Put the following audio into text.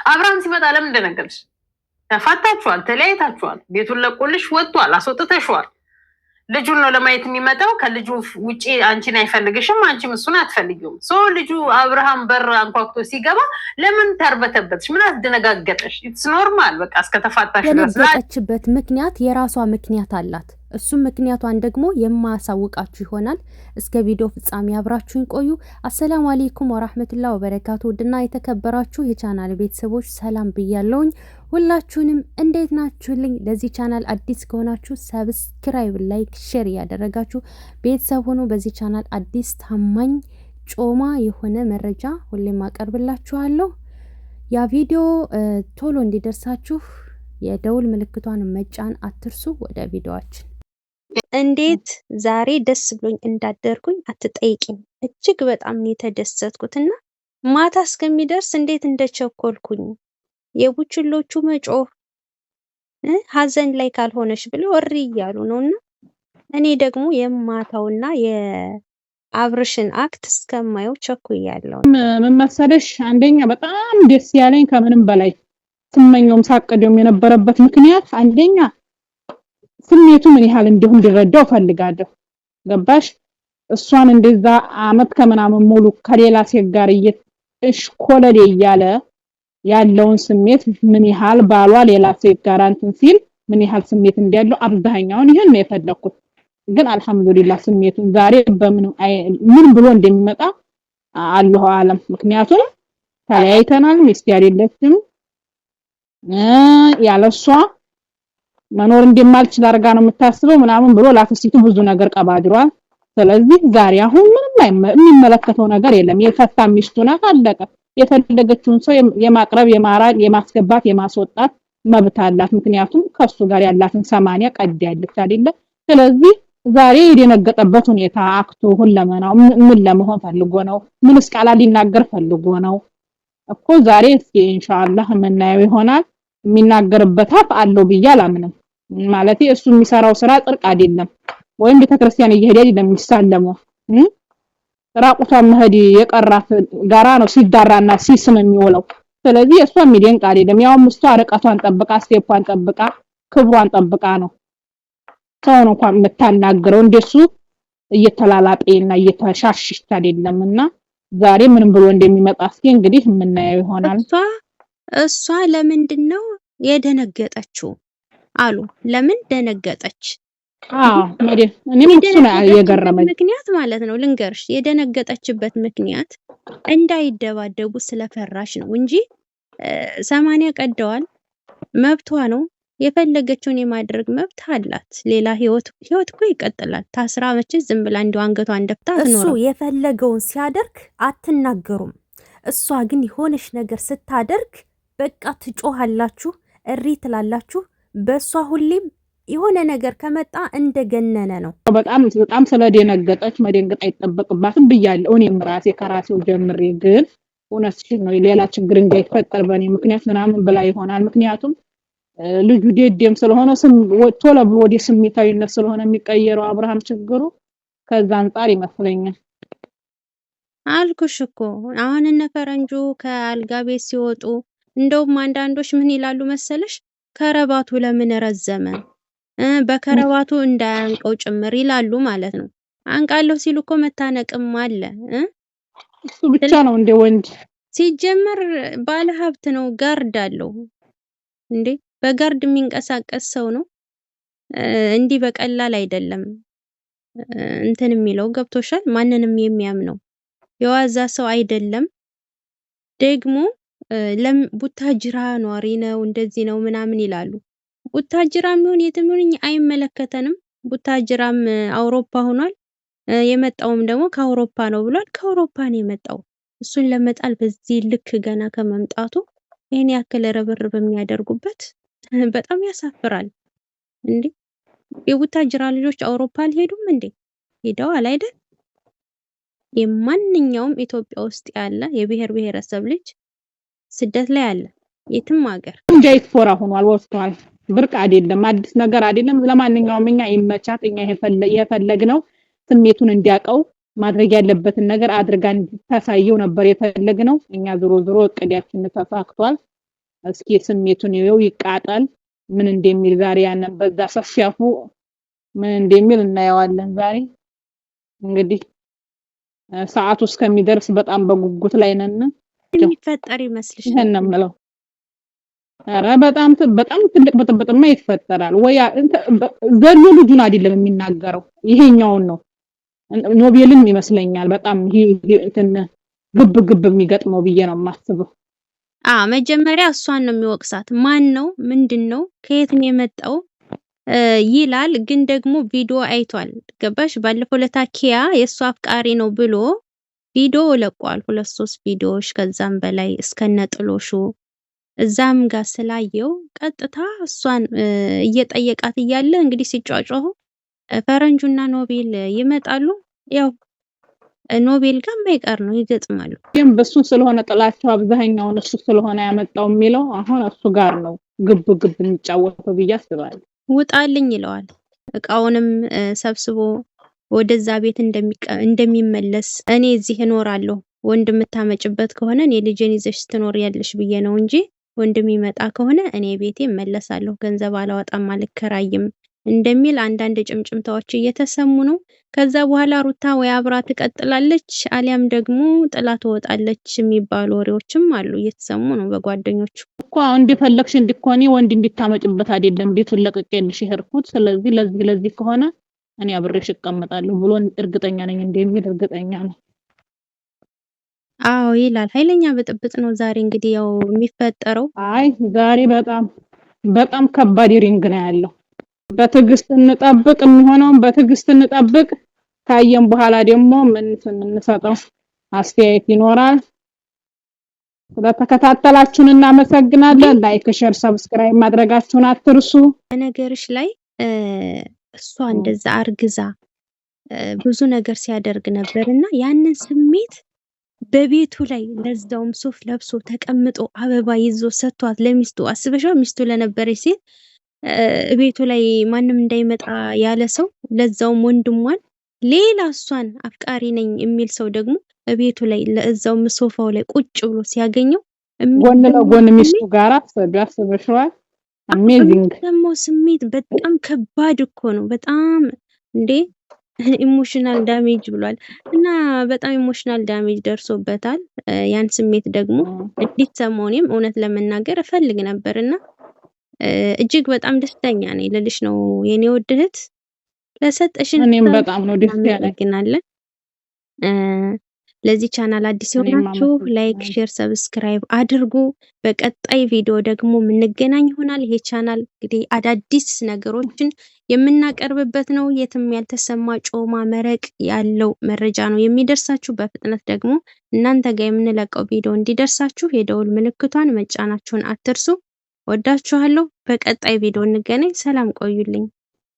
አብርሃም ሲመጣ ለምን ደነገጥሽ? ተፋታችኋል፣ ተለያይታችኋል፣ ቤቱን ለቆልሽ ወጥቷል፣ አስወጥተሽዋል። ልጁን ነው ለማየት የሚመጣው። ከልጁ ውጪ አንቺን አይፈልግሽም፣ አንቺም እሱን አትፈልጊውም። ልጁ አብርሃም በር አንኳኩቶ ሲገባ ለምን ተርበተበትሽ? ምን አስደነጋገጠሽ? ኢትስ ኖርማል። በቃ እስከተፋታሽ ድረስ የደነገጠችበት ምክንያት የራሷ ምክንያት አላት። እሱም ምክንያቷን ደግሞ የማሳውቃችሁ ይሆናል። እስከ ቪዲዮ ፍጻሜ አብራችሁኝ ቆዩ። አሰላሙ አለይኩም ወራህመቱላሂ ወበረካቱ። ውድና የተከበራችሁ የቻናል ቤተሰቦች ሰላም ብያለሁኝ። ሁላችሁንም እንዴት ናችሁልኝ? ለዚህ ቻናል አዲስ ከሆናችሁ ሰብስክራይብ፣ ላይክ፣ ሼር ያደረጋችሁ ቤተሰብ ሆኖ በዚህ ቻናል አዲስ ታማኝ ጮማ የሆነ መረጃ ሁሌም አቀርብላችኋለሁ። ያ ቪዲዮ ቶሎ እንዲደርሳችሁ የደውል ምልክቷን መጫን አትርሱ። ወደ ቪዲዮአችን እንዴት ዛሬ ደስ ብሎኝ እንዳደርኩኝ አትጠይቂኝ። እጅግ በጣም ነው የተደሰትኩትና ማታ እስከሚደርስ እንዴት እንደቸኮልኩኝ የቡችሎቹ መጮህ ሀዘን ላይ ካልሆነሽ ብለው እሪ እያሉ ነውና እኔ ደግሞ የማታውና የአብርሽን አክት እስከማየው ቸኩያለሁ። ምን መሰለሽ፣ አንደኛ በጣም ደስ ያለኝ ከምንም በላይ ስመኘውም ሳቀደውም የነበረበት ምክንያት አንደኛ ስሜቱ ምን ያህል እንደሆነ እንዲረዳው ፈልጋለሁ። ገባሽ? እሷን እንደዛ አመት ከምናምን ሙሉ ከሌላ ሴት ጋር እየተሽኮለለ እያለ ያለውን ስሜት ምን ያህል ባሏ ሌላ ሴት ጋር እንትን ሲል ምን ያህል ስሜት እንዳለው አብዛኛውን ይሄን ነው የፈለኩት። ግን አልহামዱሊላህ ስሜቱን ዛሬ ምን ብሎ እንደሚመጣ አላሁ አለም። ምክንያቱም ተለያይተናል፣ ሚስት አይደለችም፣ ያለሷ መኖር እንደማልችል አርጋ ነው የምታስበው ምናምን ብሎ ላፍሲቱ ብዙ ነገር ቀባድሯል። ስለዚህ ዛሬ አሁን ምንም የሚመለከተው ነገር የለም። የፈታ ሚስቱ ናት፣ አለቀ። የፈለገችውን ሰው የማቅረብ የማራድ የማስገባት የማስወጣት መብት አላት። ምክንያቱም ከሱ ጋር ያላትን 80 ቀድ ያለች አይደለ? ስለዚህ ዛሬ የደነገጠበት ሁኔታ አክቱ ሁለመናው ምን ለመሆን ፈልጎ ነው? ምንስ ቃል ሊናገር ፈልጎ ነው እኮ ዛሬ እስኪ ኢንሻአላህ የምናየው ይሆናል። የሚናገርበት አፍ አለው ብዬ አላምንም። ማለት እሱ የሚሰራው ስራ ጥርቅ አይደለም፣ ወይም ቤተክርስቲያን እየሄደ አይደለም የሚሳለመው። ራቁቷን መሄድ የቀራት ጋራ ነው ሲዳራና ሲስም የሚውለው። ስለዚህ እሷ የሚደንቅ አይደለም። ያው ምስቷ ርቀቷን ጠብቃ ስቴፓን ጠብቃ ክብሯን ጠብቃ ነው ሰው ነው እንኳን የምታናግረው። እንደሱ እየተላላጠና እየተሻሽሽ አይደለምና ዛሬ ምንም ብሎ እንደሚመጣ እስኪ እንግዲህ የምናየው ይሆናል። እሷ ለምንድነው የደነገጠችው አሉ? ለምን ደነገጠች? እኔም እሱ ነው የገረመኝ ምክንያት ማለት ነው። ልንገርሽ፣ የደነገጠችበት ምክንያት እንዳይደባደቡ ስለፈራሽ ነው እንጂ 80 ቀደዋል፣ መብቷ ነው። የፈለገችውን የማድረግ መብት አላት። ሌላ ህይወት እኮ ይቀጥላል። ታስራ መቼ ዝም ብላ እንዲው አንገቷን ደፍታ ትኖር? እሱ የፈለገውን ሲያደርግ አትናገሩም። እሷ ግን የሆነሽ ነገር ስታደርግ በቃ ትጮሃላችሁ፣ እሪ ትላላችሁ። በሷ ሁሌም የሆነ ነገር ከመጣ እንደገነነ ነው። በጣም ስለደነገጠች መደንገጥ አይጠበቅባትም ብያለሁ። እኔም ራሴ ከራሴው ጀምሬ ግን እውነትሽን ነው ሌላ ችግር እንዳይፈጠር በኔ ምክንያት ምናምን ብላ ይሆናል። ምክንያቱም ልጁ ደደም ስለሆነ ቶሎ ብሎ ወደ ስሜታዊነት ስለሆነ የሚቀየረው አብርሃም ችግሩ ከዛ አንፃር ይመስለኛል። አልኩሽ እኮ አሁን እነ ፈረንጁ ከአልጋ ቤት ሲወጡ እንደውም አንዳንዶች ምን ይላሉ መሰለሽ? ከረባቱ ለምን ረዘመ? በከረባቱ እንዳያንቀው ጭምር ይላሉ ማለት ነው። አንቃለሁ ሲሉ እኮ መታነቅም አለ። እሱ ብቻ ነው እንደ ወንድ ሲጀመር ባለ ሀብት ነው፣ ጋርድ አለው እንዴ። በጋርድ የሚንቀሳቀስ ሰው ነው። እንዲህ በቀላል አይደለም እንትን የሚለው ገብቶሻል? ማንንም የሚያምነው የዋዛ ሰው አይደለም። ደግሞ ቡታጅራ ኗሪ ነው እንደዚህ ነው ምናምን ይላሉ። ቡታጅራም ይሁን የትም ይሁን አይመለከተንም። ቡታጅራም አውሮፓ ሆኗል። የመጣውም ደግሞ ከአውሮፓ ነው ብሏል። ከአውሮፓ ነው የመጣው። እሱን ለመጣል በዚህ ልክ ገና ከመምጣቱ ይሄን ያክል ረብርብ የሚያደርጉበት በጣም ያሳፍራል። እንዴ የቡታጅራ ልጆች አውሮፓ አልሄዱም እንዴ? ሄደዋል አይደል? የማንኛውም ኢትዮጵያ ውስጥ ያለ የብሔር ብሔረሰብ ልጅ ስደት ላይ አለ፣ የትም ሀገር እንጃይት ፎራ ሆኗል፣ ወጥቷል። ብርቅ አይደለም፣ አዲስ ነገር አይደለም። ለማንኛውም እኛ ይመቻት፣ እኛ የፈለግነው ስሜቱን እንዲያቀው ማድረግ ያለበትን ነገር አድርጋን ታሳየው ነበር የፈለግነው። እኛ ዞሮ እቅዳችን ተሳክቷል። እስኪ ስሜቱን ይኸው ይቃጠል ምን እንደሚል ዛሬ ያንን በዛ ሰፊያፉ ምን እንደሚል እናየዋለን። ዛሬ እንግዲህ ሰዓቱ እስከሚደርስ በጣም በጉጉት ላይ ነን። የሚፈጠር ይመስልሽ? ይሄን ነው የምለው። ኧረ በጣም ትልቅ ብጥብጥማ ይፈጠራል ወይ ዘሎ ልጁን አይደለም የሚናገረው ይሄኛውን ነው ኖቤልን ይመስለኛል። በጣም ይሄ እንትን ግብ የሚገጥመው ብዬ ነው የማስበው። መጀመሪያ እሷን ነው የሚወቅሳት። ማን ነው ምንድነው ከየት ነው የመጣው ይላል። ግን ደግሞ ቪዲዮ አይቷል። ገባሽ? ባለፈው ለታኪያ የእሷ አፍቃሪ ነው ብሎ ቪዲዮ ለቋል። 2-3 ቪዲዮዎች ከዛም በላይ እስከነጥሎሹ እዛም ጋር ስላየው ቀጥታ እሷን እየጠየቃት እያለ እንግዲህ ሲጫጫሁ ፈረንጁና ኖቤል ይመጣሉ። ያው ኖቤል ጋር ማይቀር ነው ይገጥማሉ። ግን በሱ ስለሆነ ጥላቸው አብዛኛውን እሱ ስለሆነ ያመጣው የሚለው አሁን እሱ ጋር ነው ግብ የሚጫወተው ብዬ አስባለሁ። ውጣልኝ ይለዋል። እቃውንም ሰብስቦ ወደዛ ቤት እንደሚመለስ እኔ እዚህ እኖራለሁ ወንድ የምታመጭበት ከሆነ እኔ ልጅን ይዘሽ ትኖር ያለሽ ብዬ ነው እንጂ ወንድም ይመጣ ከሆነ እኔ ቤቴ እመለሳለሁ፣ ገንዘብ አላወጣም፣ አልከራይም እንደሚል አንዳንድ ጭምጭምታዎች እየተሰሙ ነው። ከዛ በኋላ ሩታ ወይ አብራ ትቀጥላለች አሊያም ደግሞ ጥላ ትወጣለች የሚባሉ ወሬዎችም አሉ እየተሰሙ ነው በጓደኞቹ። እኮ እንደፈለግሽ እንድትኮኒ ወንድ እንድታመጭበት አይደለም ቤቱን ለቅቄልሽ ይሄድኩት። ስለዚህ ለዚህ ከሆነ እኔ አብሬሽ እቀመጣለሁ ብሎ እርግጠኛ ነኝ እንደሚል እርግጠኛ ነኝ። አዎ ይላል። ኃይለኛ ብጥብጥ ነው ዛሬ እንግዲህ ያው የሚፈጠረው። አይ ዛሬ በጣም ከባድ ሪንግ ነው ያለው። በትዕግስት እንጠብቅ፣ የሚሆነውን በትዕግስት እንጠብቅ። ካየን በኋላ ደግሞ ምን የምንሰጠው አስተያየት ይኖራል። ስለተከታተላችሁን እናመሰግናለን። ላይክ፣ ሼር፣ ሰብስክራይብ ማድረጋችሁን አትርሱ። በነገርሽ ላይ እሷ እንደዛ አርግዛ ብዙ ነገር ሲያደርግ ነበርና ያንን ስሜት በቤቱ ላይ ለዛውም ሱፍ ለብሶ ተቀምጦ አበባ ይዞ ሰጥቷት ለሚስቱ አስበሻው ሚስቱ ለነበረች ሴት ቤቱ ላይ ማንም እንዳይመጣ ያለ ሰው ለዛውም ወንድሟን ሌላ እሷን አፍቃሪ ነኝ የሚል ሰው ደግሞ ቤቱ ላይ ለዛውም ሶፋው ላይ ቁጭ ብሎ ሲያገኘው ጎን ለጎን ሚስቱ ጋር አስበሽዋል። አሜዚንግ ደግሞ ስሜት በጣም ከባድ እኮ ነው። በጣም እንዴ ኢሞሽናል ዳሜጅ ብሏል እና በጣም ኢሞሽናል ዳሜጅ ደርሶበታል። ያን ስሜት ደግሞ እንዲሰማው እኔም እውነት ለመናገር እፈልግ ነበርና እጅግ በጣም ደስተኛ ነኝ ልልሽ ነው የኔ ውድ እህት። ለሰጠሽን እኔም በጣም ነው ደስ ያለኝ። ለዚህ ቻናል አዲስ የሆናችሁ ላይክ፣ ሼር፣ ሰብስክራይብ አድርጉ። በቀጣይ ቪዲዮ ደግሞ የምንገናኝ ይሆናል። ይሄ ቻናል እንግዲህ አዳዲስ ነገሮችን የምናቀርብበት ነው። የትም ያልተሰማ ጮማ መረቅ ያለው መረጃ ነው የሚደርሳችሁ። በፍጥነት ደግሞ እናንተ ጋር የምንለቀው ቪዲዮ እንዲደርሳችሁ የደውል ምልክቷን መጫናችሁን አትርሱ። ወዳችኋለሁ። በቀጣይ ቪዲዮ እንገናኝ። ሰላም ቆዩልኝ።